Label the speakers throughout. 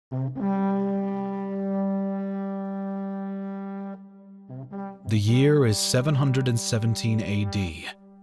Speaker 1: The year is 717 AD,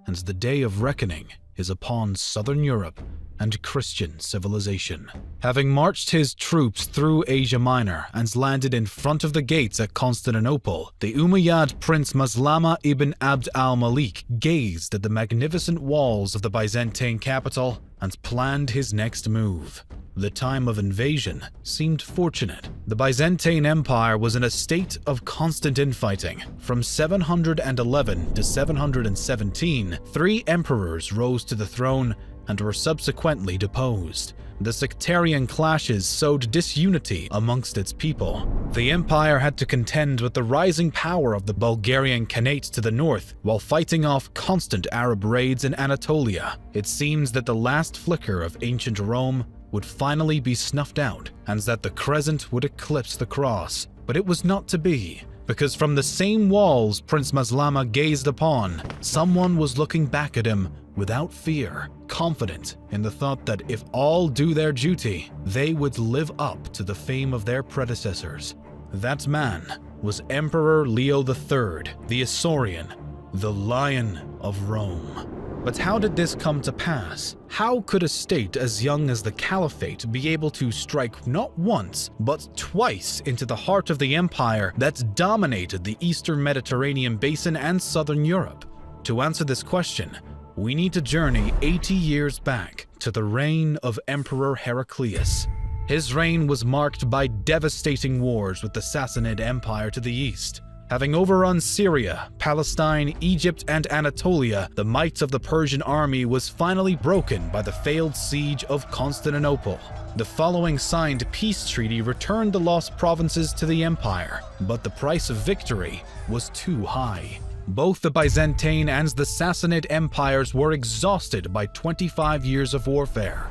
Speaker 1: and the day of reckoning is upon southern Europe and Christian civilization. Having marched his troops through Asia Minor and landed in front of the gates at Constantinople, the Umayyad prince Maslama ibn Abd al-Malik gazed at the magnificent walls of the Byzantine capital and planned his next move. The time of invasion seemed fortunate. The Byzantine Empire was in a state of constant infighting. From 711 to 717, 3 emperors rose to the throne and were subsequently deposed. The sectarian clashes sowed disunity amongst its people. The empire had to contend with the rising power of the Bulgarian Khanate to the north, while fighting off constant Arab raids in Anatolia. It seems that the last flicker of ancient Rome would finally be snuffed out, and that the crescent would eclipse the cross. But it was not to be, because from the same walls Prince Maslama gazed upon, someone was looking back at him without fear, confident in the thought that if all do their duty, they would live up to the fame of their predecessors. That man was Emperor Leo III, the Isaurian, the Lion of Rome. But how did this come to pass? How could a state as young as the Caliphate be able to strike not once, but twice into the heart of the empire that dominated the Eastern Mediterranean basin and Southern Europe? To answer this question, we need to journey 80 years back to the reign of Emperor Heraclius. His reign was marked by devastating wars with the Sassanid Empire to the east. Having overrun Syria, Palestine, Egypt, and Anatolia, the might of the Persian army was finally broken by the failed siege of Constantinople. The following signed peace treaty returned the lost provinces to the empire, but the price of victory was too high. Both the Byzantine and the Sassanid empires were exhausted by 25 years of warfare.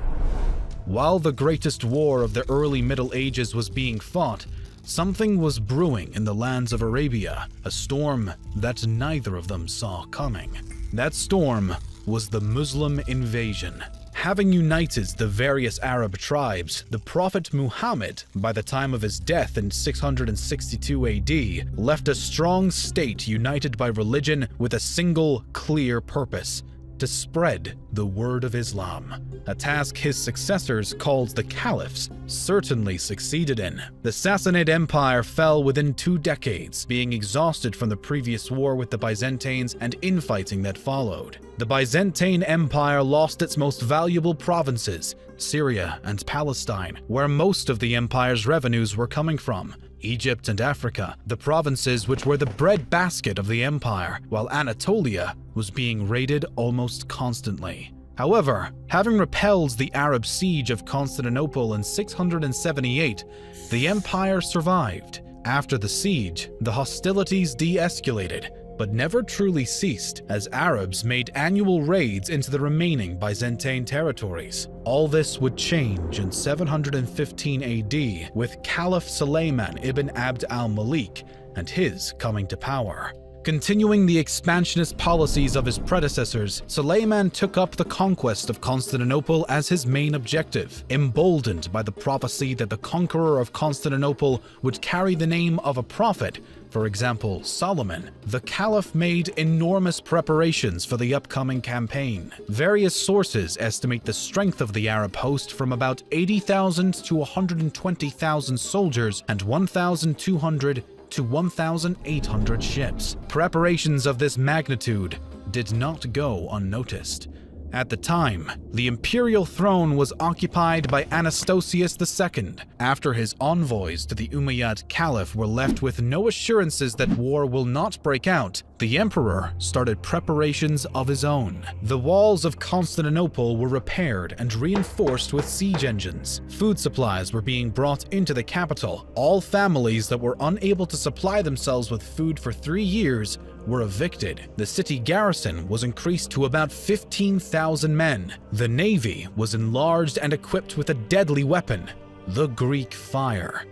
Speaker 1: While the greatest war of the early Middle Ages was being fought, something was brewing in the lands of Arabia, a storm that neither of them saw coming. That storm was the Muslim invasion. Having united the various Arab tribes, the Prophet Muhammad, by the time of his death in 662 AD, left a strong state united by religion with a single, clear purpose: to spread the word of Islam, a task his successors, called the Caliphs, certainly succeeded in. The Sassanid Empire fell within 2 decades, being exhausted from the previous war with the Byzantines and infighting that followed. The Byzantine Empire lost its most valuable provinces, Syria and Palestine, where most of the empire's revenues were coming from. Egypt and Africa, the provinces which were the breadbasket of the empire, while Anatolia was being raided almost constantly. However, having repelled the Arab siege of Constantinople in 678, the empire survived. After the siege, the hostilities de-escalated, but never truly ceased, as Arabs made annual raids into the remaining Byzantine territories. All this would change in 715 AD with Caliph Sulayman ibn Abd al-Malik and his coming to power. Continuing the expansionist policies of his predecessors, Sulayman took up the conquest of Constantinople as his main objective. Emboldened by the prophecy that the conqueror of Constantinople would carry the name of a prophet, for example, Solomon, the Caliph made enormous preparations for the upcoming campaign. Various sources estimate the strength of the Arab host from about 80,000 to 120,000 soldiers and 1,200 to 1,800 ships. Preparations of this magnitude did not go unnoticed. At the time, the imperial throne was occupied by Anastasius II. After his envoys to the Umayyad Caliph were left with no assurances that war will not break out, the emperor started preparations of his own. The walls of Constantinople were repaired and reinforced with siege engines. Food supplies were being brought into the capital. All families that were unable to supply themselves with food for 3 years were evicted. The city garrison was increased to about 15,000 men. The navy was enlarged and equipped with a deadly weapon, the Greek fire.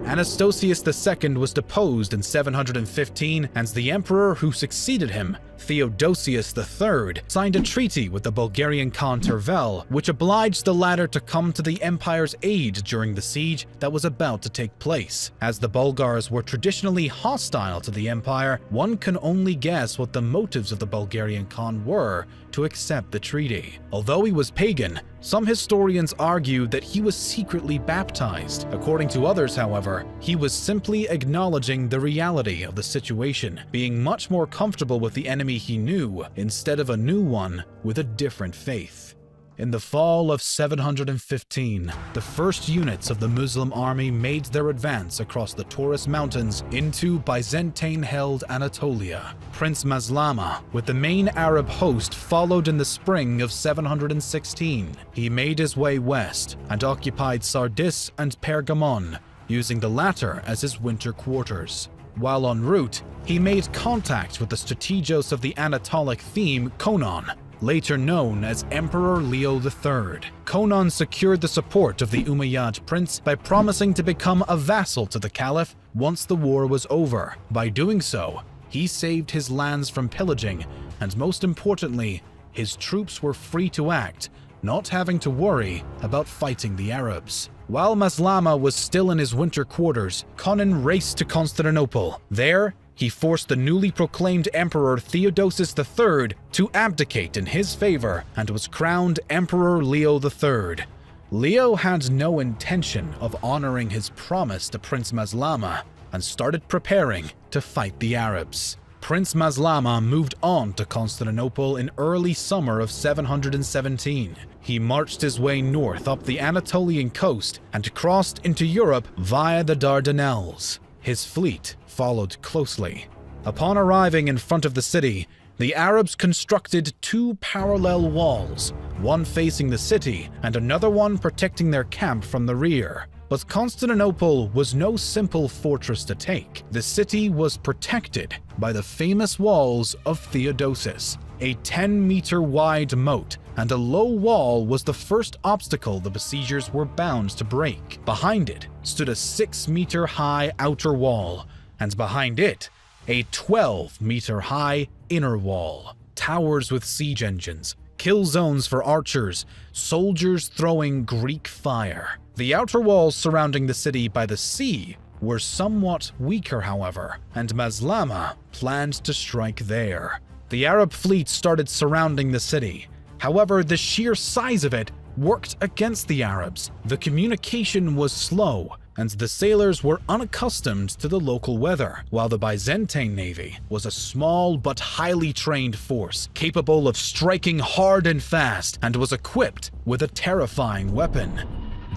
Speaker 1: Anastasius II was deposed in 715, and the emperor who succeeded him, Theodosius III, signed a treaty with the Bulgarian Khan Tervel, which obliged the latter to come to the empire's aid during the siege that was about to take place. As the Bulgars were traditionally hostile to the empire, one can only guess what the motives of the Bulgarian Khan were to accept the treaty. Although he was pagan, some historians argue that he was secretly baptized. According to others, however, he was simply acknowledging the reality of the situation, being much more comfortable with the enemy he knew instead of a new one with a different faith. In the fall of 715, the first units of the Muslim army made their advance across the Taurus Mountains into Byzantine-held Anatolia. Prince Maslama, with the main Arab host, followed in the spring of 716. He made his way west and occupied Sardis and Pergamon, using the latter as his winter quarters. While en route, he made contact with the strategos of the Anatolic theme Conon, later known as Emperor Leo III. Conon secured the support of the Umayyad prince by promising to become a vassal to the caliph once the war was over. By doing so, he saved his lands from pillaging, and most importantly, his troops were free to act, not having to worry about fighting the Arabs. While Maslama was still in his winter quarters, Conon raced to Constantinople. There, he forced the newly proclaimed Emperor Theodosius III to abdicate in his favor and was crowned Emperor Leo III. Leo had no intention of honoring his promise to Prince Maslama and started preparing to fight the Arabs. Prince Maslama moved on to Constantinople in early summer of 717. He marched his way north up the Anatolian coast and crossed into Europe via the Dardanelles. His fleet followed closely. Upon arriving in front of the city, the Arabs constructed two parallel walls, one facing the city and another one protecting their camp from the rear. But Constantinople was no simple fortress to take. The city was protected by the famous walls of Theodosius. A 10-meter wide moat and a low wall was the first obstacle the besiegers were bound to break. Behind it stood a 6-meter high outer wall, and behind it, a 12-meter high inner wall. Towers with siege engines, kill zones for archers, soldiers throwing Greek fire. The outer walls surrounding the city by the sea were somewhat weaker, however, and Maslama planned to strike there. The Arab fleet started surrounding the city. However, the sheer size of it worked against the Arabs. The communication was slow, and the sailors were unaccustomed to the local weather, while the Byzantine navy was a small but highly trained force, capable of striking hard and fast, and was equipped with a terrifying weapon: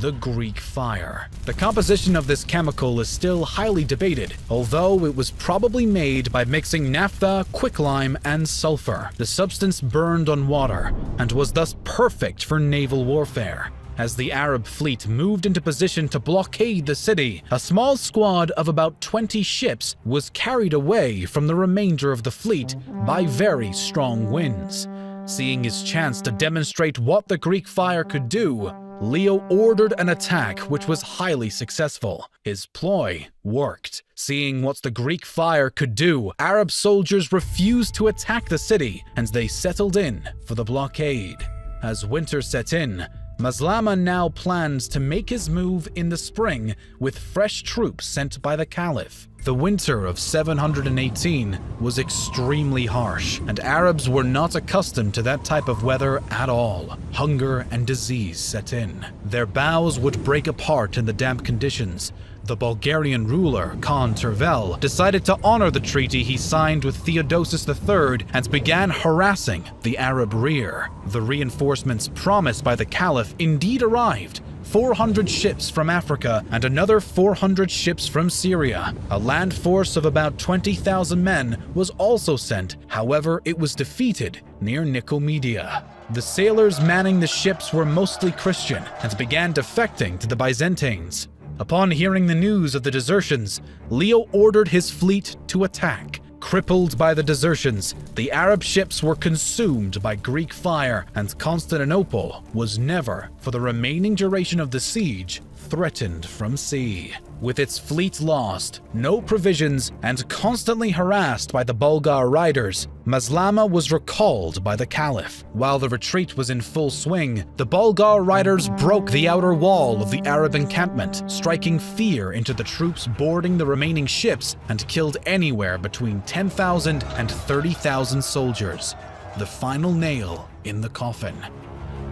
Speaker 1: the Greek fire. The composition of this chemical is still highly debated, although it was probably made by mixing naphtha, quicklime, and sulfur. The substance burned on water and was thus perfect for naval warfare. As the Arab fleet moved into position to blockade the city, a small squad of about 20 ships was carried away from the remainder of the fleet by very strong winds. Seeing his chance to demonstrate what the Greek fire could do, Leo ordered an attack which was highly successful. His ploy worked. Seeing what the Greek fire could do, Arab soldiers refused to attack the city, and they settled in for the blockade. As winter set in, Maslama now planned to make his move in the spring with fresh troops sent by the Caliph. The winter of 718 was extremely harsh, and Arabs were not accustomed to that type of weather at all. Hunger and disease set in. Their boughs would break apart in the damp conditions. The Bulgarian ruler, Khan Tervel, decided to honor the treaty he signed with Theodosius III and began harassing the Arab rear. The reinforcements promised by the Caliph indeed arrived: 400 ships from Africa and another 400 ships from Syria. A land force of about 20,000 men was also sent, however it was defeated near Nicomedia. The sailors manning the ships were mostly Christian and began defecting to the Byzantines. Upon hearing the news of the desertions, Leo ordered his fleet to attack. Crippled by the desertions, the Arab ships were consumed by Greek fire, and Constantinople was never, for the remaining duration of the siege, threatened from sea. With its fleet lost, no provisions, and constantly harassed by the Bulgar riders, Maslama was recalled by the Caliph. While the retreat was in full swing, the Bulgar riders broke the outer wall of the Arab encampment, striking fear into the troops boarding the remaining ships and killed anywhere between 10,000 and 30,000 soldiers. The final nail in the coffin.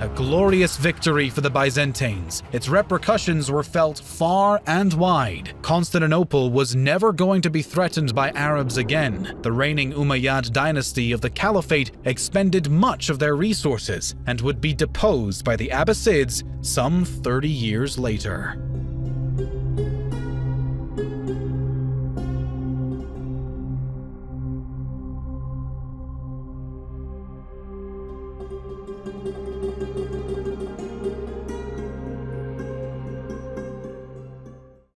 Speaker 1: A glorious victory for the Byzantines. Its repercussions were felt far and wide. Constantinople was never going to be threatened by Arabs again. The reigning Umayyad dynasty of the Caliphate expended much of their resources and would be deposed by the Abbasids some 30 years later.